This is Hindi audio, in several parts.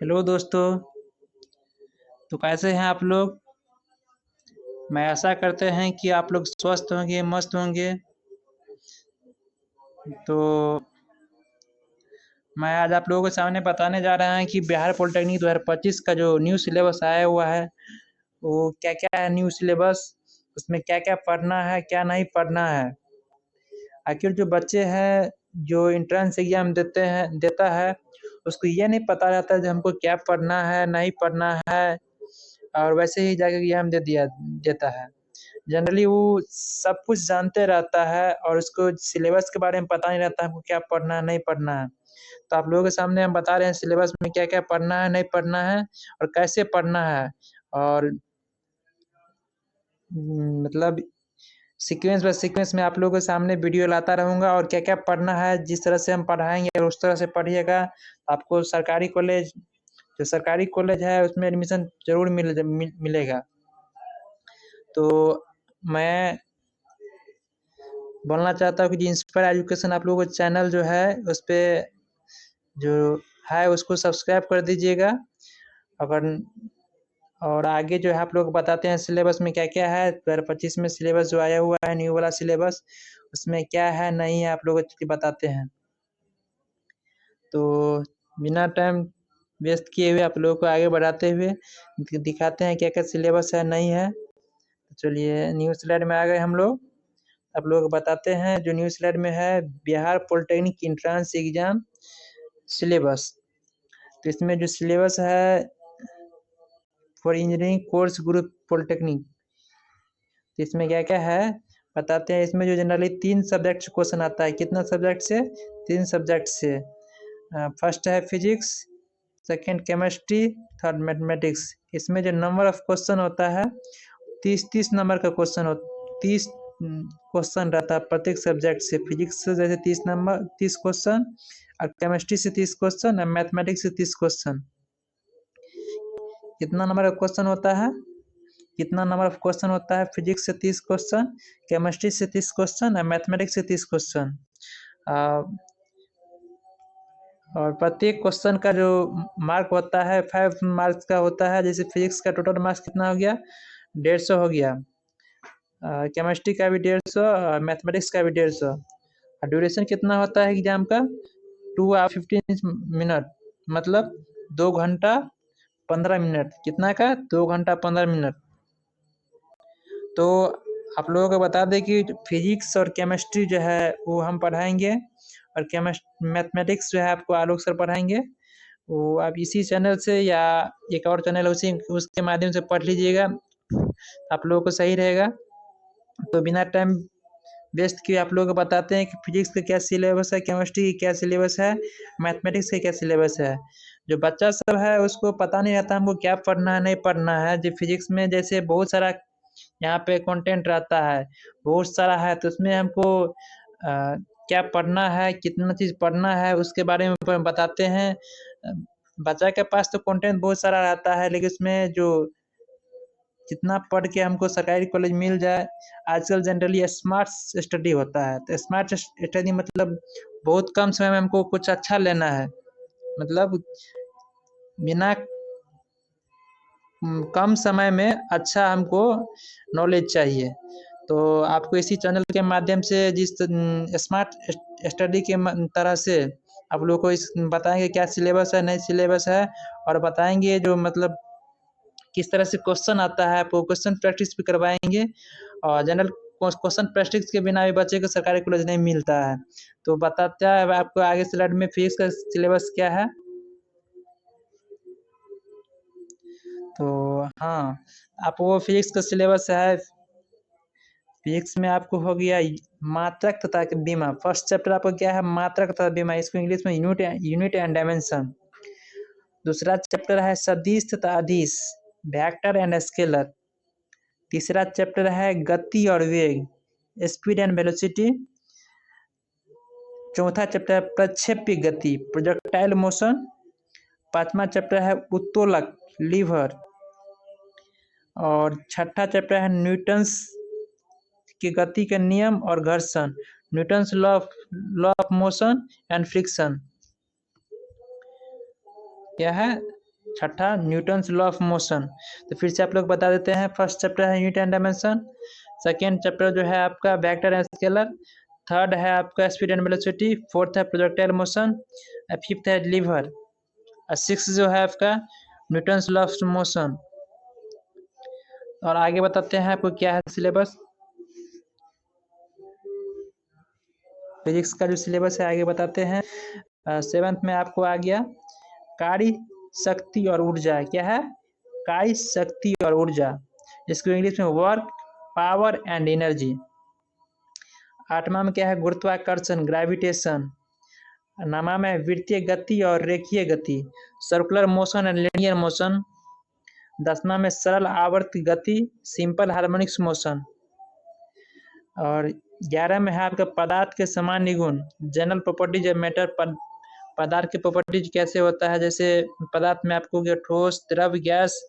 हेलो दोस्तों। तो कैसे हैं आप लोग। मैं आशा करते हैं कि आप लोग स्वस्थ होंगे, मस्त होंगे। तो मैं आज आप लोगों के सामने बताने जा रहा हूं कि बिहार पॉलिटेक्निक 2025 का जो न्यू सिलेबस आया हुआ है वो क्या क्या है। न्यू सिलेबस उसमें क्या क्या पढ़ना है, क्या नहीं पढ़ना है। आखिर जो बच्चे हैं जो एंट्रेंस एग्जाम देता है उसको ये नहीं पता रहता है कि हमको क्या पढ़ना है, नहीं पढ़ना है, और वैसे ही जाके एग्जाम देता है। जनरली वो सब कुछ जानते रहता है और उसको सिलेबस के बारे में पता नहीं रहता हमको क्या पढ़ना है, नहीं पढ़ना है। तो आप लोगों के सामने हम बता रहे हैं सिलेबस में क्या क्या पढ़ना है, नहीं पढ़ना है और कैसे पढ़ना है। और मतलब सीक्वेंस बाय सीक्वेंस में आप लोगों के सामने वीडियो लाता रहूँगा और क्या क्या पढ़ना है, जिस तरह से हम पढ़ाएंगे उस तरह से पढ़िएगा। आपको जो सरकारी कॉलेज है उसमें एडमिशन जरूर मिलेगा। तो मैं बोलना चाहता हूँ कि जो इंस्पायर एजुकेशन आप लोगों का चैनल जो है उस पर जो है उसको सब्सक्राइब कर दीजिएगा। अगर और आगे जो है आप लोग बताते हैं सिलेबस में क्या क्या है। 2025 में सिलेबस जो आया हुआ है न्यू वाला सिलेबस उसमें क्या है नहीं है आप लोग बताते हैं। तो बिना टाइम वेस्ट किए हुए आप लोगों को आगे बढ़ाते हुए दिखाते हैं क्या क्या सिलेबस है, नहीं है। तो चलिए न्यू स्लाइड में आ गए हम लोग। आप लोग बताते हैं जो न्यू स्लाइड में है Bihar polytechnic entrance exam syllabus. तो इसमें जो सिलेबस है for engineering course group polytechnic, तो इसमें क्या क्या है बताते हैं। इसमें जो जनरली 3 सब्जेक्ट से क्वेश्चन आता है। कितना सब्जेक्ट से? 3 सब्जेक्ट से। फर्स्ट है physics, second chemistry, third mathematics. इसमें जो नंबर ऑफ क्वेश्चन होता है 30 नंबर का 30 क्वेश्चन रहता है प्रत्येक सब्जेक्ट से। फिजिक्स से जैसे 30 क्वेश्चन, और केमिस्ट्री से 30 क्वेश्चन, और मैथमेटिक्स से 30 क्वेश्चन। कितना नंबर का क्वेश्चन होता है? कितना नंबर ऑफ क्वेश्चन होता है? फिजिक्स से 30 क्वेश्चन, केमिस्ट्री से 30 क्वेश्चन, और मैथमेटिक्स से 30 क्वेश्चन। और प्रत्येक क्वेश्चन का जो मार्क होता है 5 मार्क्स का होता है। जैसे फिजिक्स का टोटल मार्क्स कितना हो गया? 150 हो गया। केमिस्ट्री का भी 150 और मैथमेटिक्स का भी 150। और ड्यूरेशन कितना होता है एग्जाम का? 2 आवर 15 मिनट, मतलब 2 घंटा 15 मिनट। कितना का? 2 घंटा 15 मिनट। तो आप लोगों को बता दें कि फिजिक्स और केमिस्ट्री जो है वो हम पढ़ाएंगे, और मैथमेटिक्स जो है आपको आलोक सर पढ़ाएंगे। वो आप इसी चैनल से या एक और चैनल है उसके माध्यम से पढ़ लीजिएगा, आप लोगों को सही रहेगा। तो बिना टाइम वेस्ट किए आप लोगों को बताते हैं कि फिजिक्स का क्या सिलेबस है, केमिस्ट्री की क्या सिलेबस है, मैथमेटिक्स का क्या सिलेबस है। जो बच्चा सब है उसको पता नहीं रहता हमको क्या पढ़ना है, नहीं पढ़ना है। जो फिजिक्स में जैसे बहुत सारा यहाँ पे कंटेंट रहता है, बहुत सारा है, तो उसमें हमको क्या पढ़ना है, कितना चीज़ पढ़ना है उसके बारे में बताते हैं। बच्चा के पास तो कंटेंट बहुत सारा रहता है, लेकिन उसमें जो जितना पढ़ के हमको सरकारी कॉलेज मिल जाए। आजकल जनरली स्मार्ट स्टडी होता है, तो स्मार्ट स्टडी मतलब बहुत कम समय में हमको कुछ अच्छा लेना है, मतलब बिना कम समय में अच्छा हमको नॉलेज चाहिए। तो आपको इसी चैनल के माध्यम से जिस स्मार्ट स्टडी के तरह से आप लोग को इस बताएंगे क्या सिलेबस है, नहीं सिलेबस है, और बताएंगे जो मतलब किस तरह से क्वेश्चन आता है, आपको क्वेश्चन प्रैक्टिस भी करवाएंगे। और जनरल क्वेश्चन प्रैक्टिस के बिना भी बच्चे को सरकारी कॉलेज नहीं मिलता है। तो बताता है आपको आगे स्लाइड में फिजिक्स का सिलेबस क्या है। तो हाँ, आप वो फिजिक्स का सिलेबस है। फिजिक्स में आपको हो गया मात्रक तथा बीमा। फर्स्ट चैप्टर आपको क्या है? मात्रक तथा बीमा, इसको इंग्लिश में यूनिट एंड डायमेंशन। दूसरा चैप्टर है सदिश तथा अदिश, वेक्टर एंड स्केलर। तीसरा चैप्टर है गति और वेग, स्पीड एंड वेलोसिटी। चौथा चैप्टर है प्रक्षेप्य गति, प्रोजेक्टाइल मोशन। पांचवा चैप्टर है उत्तोलक, लीवर। और छठा चैप्टर है न्यूटन्स की गति के नियम और घर्षण, Newton's law of motion and friction. क्या है? छठा न्यूटन्स लॉ ऑफ मोशन। तो फिर से आप लोग बता देते हैं, फर्स्ट चैप्टर है unit and dimension, second chapter जो है आपका वेक्टर एंड स्केलर, थर्ड है आपका स्पीड एंड वेलोसिटी, फोर्थ है प्रोजेक्टाइल मोशन, फिफ्थ है लीवर, और सिक्स जो है आपका न्यूटन्स लॉ ऑफ मोशन। और आगे बताते हैं आपको क्या है सिलेबस, फिजिक्स का जो सिलेबस है आगे बताते हैं। सेवंथ में आपको आ गया कार्य, शक्ति और ऊर्जा। क्या है? कार्य, शक्ति और ऊर्जा, इसको इंग्लिश में वर्क, पावर एंड एनर्जी। आठवां में क्या है? गुरुत्वाकर्षण, ग्रेविटेशन। नौवां में वृत्तीय गति और रेखीय गति, circular motion and linear motion. 10वां में सरल आवर्त गति, सिंपल हार्मोनिक्स मोशन। और 11 में है आपका पदार्थ के सामान्य गुण, जनरल प्रॉपर्टीज ऑफ मैटर। पदार्थ के प्रॉपर्टीज कैसे होता है, जैसे पदार्थ में आपको ठोस, द्रव, गैस,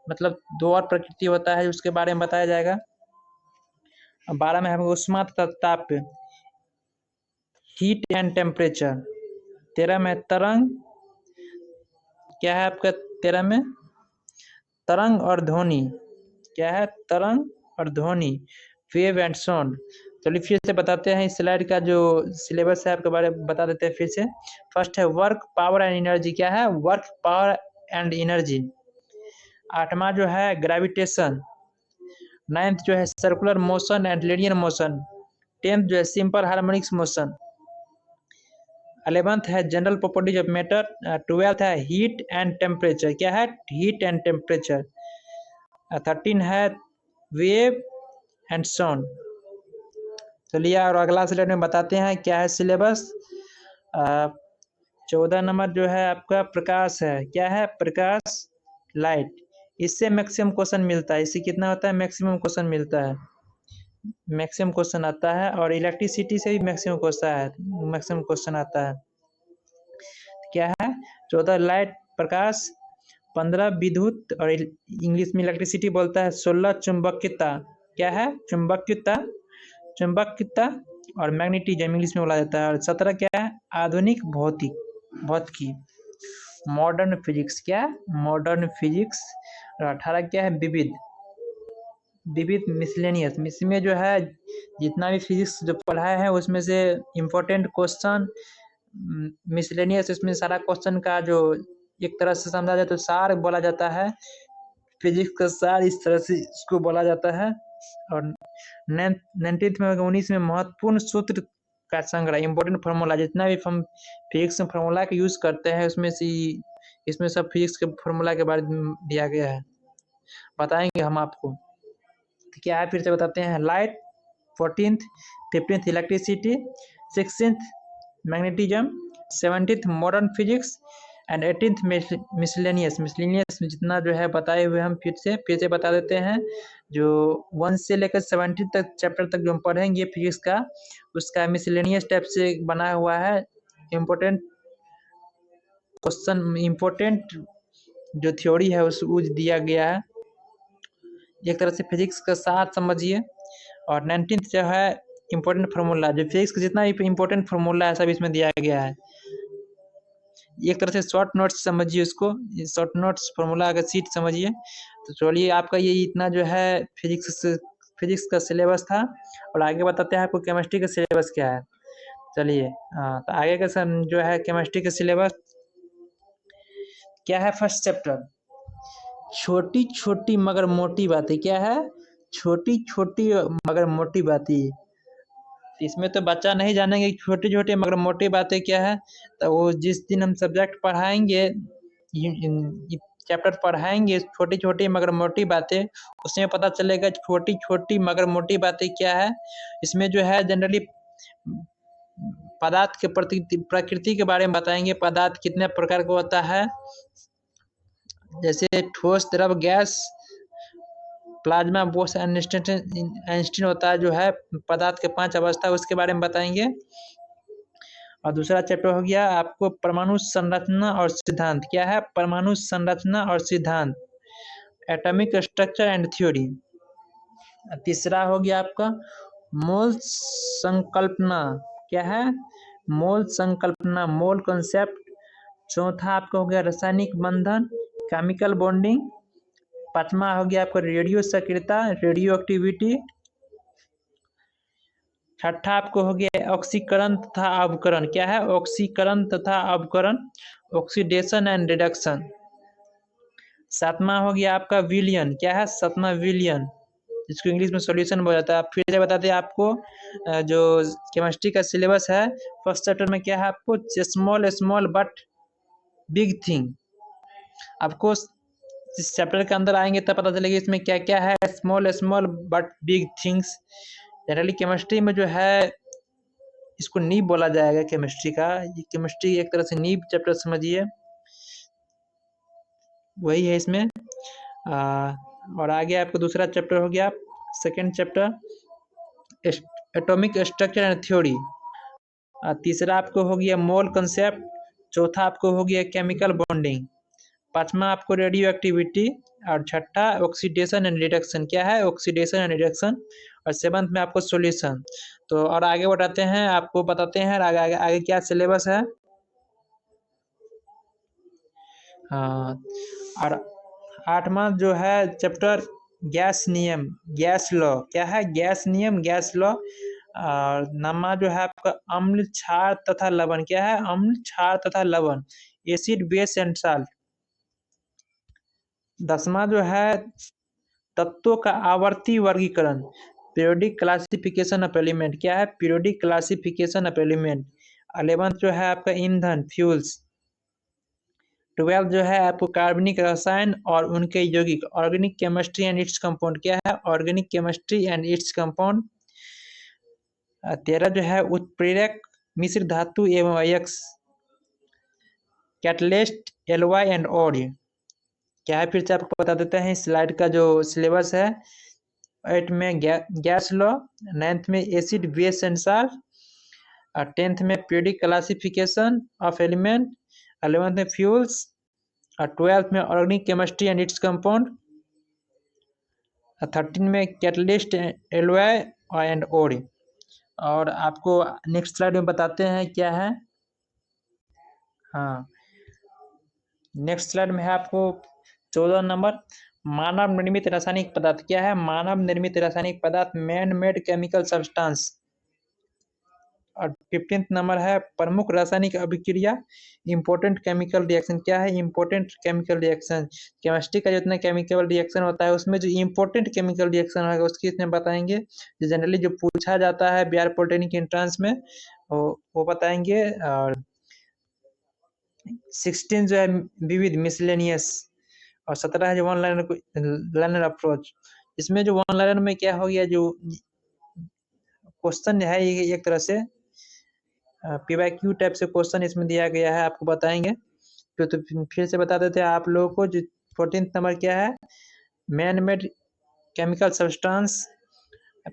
मतलब 2 और प्रकृति होता है, उसके बारे में बताया जाएगा। 12 में है ऊष्मा तथा ताप, हीट एंड टेम्परेचर। 13 में तरंग, क्या है आपका 13 में? तरंग और ध्वनि। क्या है? तरंग और ध्वनि, वेव एंड साउंड। चलिए फिर से बताते हैं, इस स्लाइड का जो सिलेबस है आपके बारे में बता देते हैं फिर से। फर्स्ट है वर्क, पावर एंड एनर्जी। क्या है? Work, power and energy. 8वां जो है ग्रेविटेशन। 9th जो है circular motion and linear motion. 10th जो है सिंपल हार्मोनिक्स मोशन। 11th है general properties of matter. 12th है हीट एंड टेम्परेचर। क्या है? Heat and temperature. 13 है वेव एंड साउंड। चलिए और अगला स्लाइड में बताते हैं क्या है सिलेबस। 14 नंबर जो है आपका प्रकाश है। क्या है? प्रकाश, लाइट। इससे मैक्सिमम क्वेश्चन मिलता है। इससे कितना होता है? मैक्सिमम क्वेश्चन मिलता है, मैक्सिमम क्वेश्चन आता है। और इलेक्ट्रिसिटी से भी मैक्सिमम क्वेश्चन आता है। क्या है? 14 लाइट, प्रकाश, 15 विद्युत और इंग्लिश में इलेक्ट्रिसिटी बोलता है। 16 चुंबकीयता। क्या है? चुंबकीयता और मैग्नेटिज्म इंग्लिश में बोला जाता है। और 17 क्या है? आधुनिक भौतिकी, मॉडर्न फिजिक्स। क्या? Modern physics. और 18 क्या है? विविध मिसलेनियस। इसमें जो है जितना भी फिजिक्स जो पढ़ाया है उसमें से इम्पोर्टेंट क्वेश्चन मिसलेनियस, इसमें सारा क्वेश्चन का जो एक तरह से समझा जाए तो सार बोला जाता है, फिजिक्स का सार इस तरह से इसको बोला जाता है। और 19th में 19 में महत्वपूर्ण सूत्र का संग्रह, इम्पोर्टेंट फार्मूला, जितना भी हम फिजिक्स में फार्मूला का यूज करते हैं उसमें से इसमें सब फिजिक्स के फार्मूला के बारे में दिया गया है, बताएंगे हम आपको। तो क्या है फिर से बताते हैं। Light, 14th, 15th electricity, 16th magnetism, 17th modern physics and 18th miscellaneous. Miscellaneous में जितना जो है बताए हुए हम फिर से बता देते हैं। जो 1 से लेकर 17 तक चैप्टर तक जो हम पढ़ेंगे फिजिक्स का, उसका मिसलेनियस टाइप से बना हुआ है। इम्पोर्टेंट क्वेश्चन, इम्पोर्टेंट जो थ्योरी है उस दिया गया है, एक तरह से फिजिक्स का साथ समझिए। और 19th जो है इम्पोर्टेंट फार्मूला, जो फिजिक्स का जितना भी इम्पोर्टेंट फार्मूला है सब इसमें दिया गया है। एक तरह से शॉर्ट नोट्स समझिए उसको, शॉर्ट नोट्स फार्मूला का सीट समझिए। तो चलिए आपका ये इतना जो है फिजिक्स का सिलेबस था। और आगे बताते हैं आपको केमिस्ट्री का सिलेबस क्या है। चलिए तो आगे का जो है केमिस्ट्री का सिलेबस क्या है। फर्स्ट चैप्टर छोटी छोटी मगर मोटी बातें। क्या है? छोटी छोटी मगर मोटी बातें। इसमें तो बच्चा नहीं जानेंगे छोटी छोटी मगर मोटी बातें क्या है। तो वो जिस दिन हम सब्जेक्ट पढ़ाएंगे, चैप्टर पढ़ाएंगे छोटी छोटी मगर मोटी बातें, उसमें पता चलेगा छोटी छोटी मगर मोटी बातें क्या है। इसमें जो है जनरली पदार्थ के प्रकृति के बारे में बताएंगे। पदार्थ कितने प्रकार का होता है, जैसे ठोस, द्रव, गैस, प्लाज्मा, बोस, आइंस्टीन होता है जो है पदार्थ के 5 अवस्था, उसके बारे में बताएंगे। और दूसरा चैप्टर हो गया आपको परमाणु संरचना और सिद्धांत। क्या है? परमाणु संरचना और सिद्धांत, एटॉमिक स्ट्रक्चर एंड थ्योरी। तीसरा हो गया आपका मोल संकल्पना। क्या है? मोल संकल्पना, मोल कॉन्सेप्ट। चौथा आपका हो गया रासायनिक बंधन, केमिकल बॉन्डिंग। 5वां हो गया आपका रेडियो सक्रियता, रेडियो एक्टिविटी। 6ठा आपको हो गया ऑक्सीकरण तथा अवकरण। क्या है? ऑक्सीकरण तथा अवकरण, ऑक्सीडेशन एंड रिडक्शन। 7वां हो गया आपका विलयन। क्या है? 7वां विलयन, जिसको इंग्लिश में सॉल्यूशन बोला जाता है। आप फिर से बताते हैं आपको जो केमिस्ट्री का सिलेबस है, फर्स्ट चैप्टर में क्या है आपको? Small small but big thing. आपको इस चैप्टर के अंदर आएंगे तब पता चलेगा इसमें क्या क्या है। Small small but big things. Generally chemistry में जो है इसको नींव बोला जाएगा केमिस्ट्री का। ये केमिस्ट्री एक तरह से नींव चैप्टर समझिए, वही है इसमें। और आगे आपको दूसरा चैप्टर हो गया second chapter atomic structure and theory. तीसरा आपको हो गया मोल कंसेप्ट। चौथा आपको हो गया केमिकल बॉन्डिंग। 5वां आपको रेडियो एक्टिविटी। और 6ठा ऑक्सीडेशन एंड रिडक्शन। क्या है? Oxidation and reduction. और 7th में आपको सॉल्यूशन। तो और आगे बढ़ाते हैं, आपको बताते हैं आगे आगे, आगे क्या सिलेबस है। हाँ, और 8वां जो है चैप्टर गैस नियम, गैस लॉ। क्या है? गैस नियम, गैस लॉ। और 9वां जो है आपका अम्ल, क्षार तथा लवण। क्या है? अम्ल, क्षार तथा लवण, एसिड, बेस एंड साल्ट। 10वां जो है तत्वों का आवर्ती वर्गीकरण, पीरियोडिक क्लासिफिकेशन ऑफ एलिमेंट। क्या है? Periodic classification of element. 11th जो है आपका ईंधन, फ्यूल्स। 12 जो है आपको कार्बनिक रसायन और उनके यौगिक, organic chemistry and its compound. क्या है? Organic chemistry and its compound. 13 जो है उत्प्रेरक, मिश्र धातु एवं अयस्क, कैटलिस्ट, एलॉय एंड ऑड। क्या है? फिर से आपको बता देते हैं स्लाइड का जो सिलेबस है। 8 में गैस लॉ, 9th में एसिड, बेस एंड साल्ट, और 10th में periodic classification of element, 11th में फ्यूल्स, और 12th में organic chemistry and its compound, 13 में कैटलिस्ट, एलॉय एंड ऑड। और आपको नेक्स्ट स्लाइड में बताते हैं क्या है। हाँ, नेक्स्ट स्लाइड में है आपको 14 नंबर मानव निर्मित रासायनिक पदार्थ। क्या है? मानव निर्मित रासायनिक पदार्थ, मैन मेड केमिकल सब्सटेंस। और 15th नंबर है प्रमुख रासायनिक अभिक्रिया, इंपॉर्टेंट केमिकल रिएक्शन। क्या है? Important chemical reaction. केमिस्ट्री का जितना केमिकल रिएक्शन होता है उसमें जो इंपॉर्टेंट केमिकल रिएक्शन होगा उसकी इसमें बताएंगे। जो जनरली जो पूछा जाता है बिहार पॉलिटेक्निक एंट्रेंस में वो बताएंगे। और 16 जो है विविध, मिसलेनियस। और 17 है जो वन लाइनर अप्रोच। इसमें जो वन लाइनर में क्या हो गया, जो क्वेश्चन है ये एक तरह से PYQ टाइप से क्वेश्चन इसमें दिया गया है, आपको बताएंगे। तो फिर से बता देते हैं आप लोगों को। जो 14th नंबर क्या है, man made chemical substance.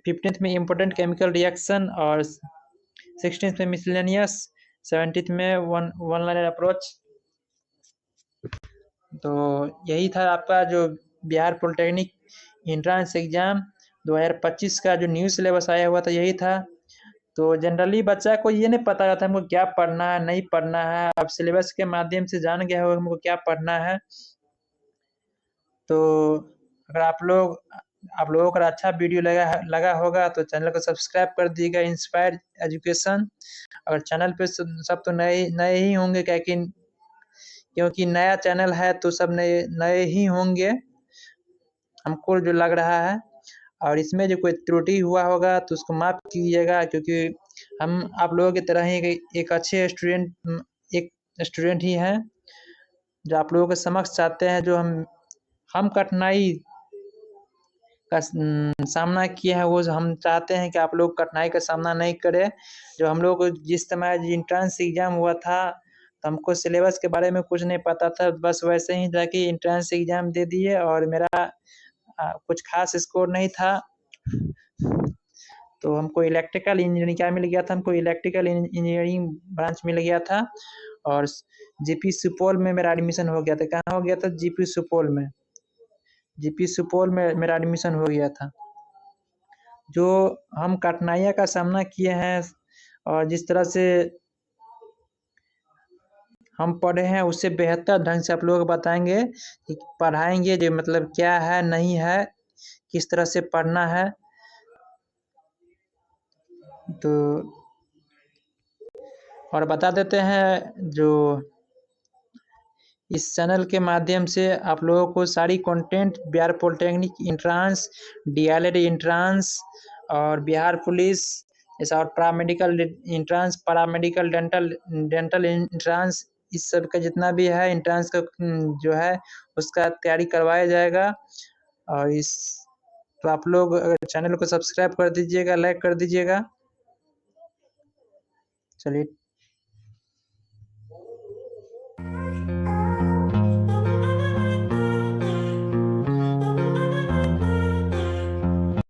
15th में इम्पोर्टेंट केमिकल रिएक्शन। और 16th में मिसलेनियस। 17th में वन लाइनर अप्रोच। तो यही था आपका जो बिहार पॉलिटेक्निक एंट्रेंस एग्जाम 2025 का जो न्यू सिलेबस आया हुआ था, यही था। तो जनरली बच्चा को ये नहीं पता रहता हमको क्या पढ़ना है, नहीं पढ़ना है। अब सिलेबस के माध्यम से जान गया होगा हमको क्या पढ़ना है। तो अगर आप लोगों को अच्छा वीडियो लगा होगा तो चैनल को सब्सक्राइब कर दीजिएगा, इंस्पायर एजुकेशन। अगर चैनल पे सब तो नए नए ही होंगे, क्योंकि नया चैनल है तो सब नए नए ही होंगे, हमको जो लग रहा है। और इसमें जो कोई त्रुटि हुआ होगा तो उसको माफ़ कीजिएगा, क्योंकि हम आप लोगों की तरह ही एक अच्छे स्टूडेंट ही हैं, जो आप लोगों के समक्ष चाहते हैं। जो हम कठिनाई का सामना किए हैं, वो हम चाहते हैं कि आप लोग कठिनाई का सामना नहीं करें। जो हम लोग को जिस समय एंट्रेंस एग्जाम हुआ था तो हमको सिलेबस के बारे में कुछ नहीं पता था, बस वैसे ही जाके एंट्रेंस एग्जाम दे दिए और मेरा कुछ खास स्कोर नहीं था। तो हमको इलेक्ट्रिकल इंजीनियरिंग क्या मिल गया था, हमको इलेक्ट्रिकल इंजीनियरिंग ब्रांच मिल गया था। और जीपी सुपौल में मेरा एडमिशन हो गया था। कहाँ हो गया था? जीपी सुपौल में। जीपी सुपौल में मेरा एडमिशन हो गया था। जो हम कठिनाइयों का सामना किए हैं और जिस तरह से हम पढ़े हैं उससे बेहतर ढंग से आप लोगों को बताएंगे कि पढ़ाएंगे जो मतलब क्या है नहीं है, किस तरह से पढ़ना है। तो और बता देते हैं जो इस चैनल के माध्यम से आप लोगों को सारी content Bihar polytechnic entrance, DElEd entrance और बिहार पुलिस ऐसा और paramedical entrance, paramedical dental entrance, इस सब का जितना भी है इंट्रांस का जो है उसका तैयारी करवाया जाएगा। और इस तो आप लोग अगर चैनल को सब्सक्राइब कर दीजिएगा, लाइक कर दीजिएगा। चलिए।